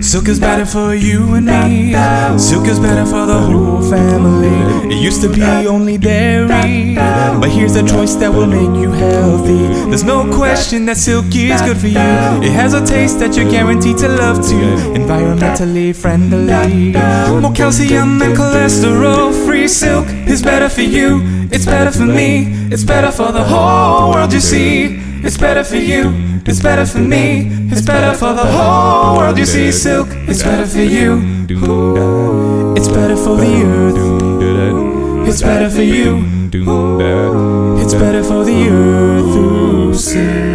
Silk is better for you and me. Silk is better for the whole family. It used to be only dairy, but here's a choice that will make you healthy. There's no question that silk is good for you. It has a taste that you're guaranteed to love too. Environmentally friendly, more calcium and cholesterol free. Silk is better for you. It's better for me. It's better for the whole world, you see. It's better for you. It's better for me. It's better for the whole world, you see. Silk, it's better for you. It's better for the earth. It's better for you. It's better for the earth. Silk.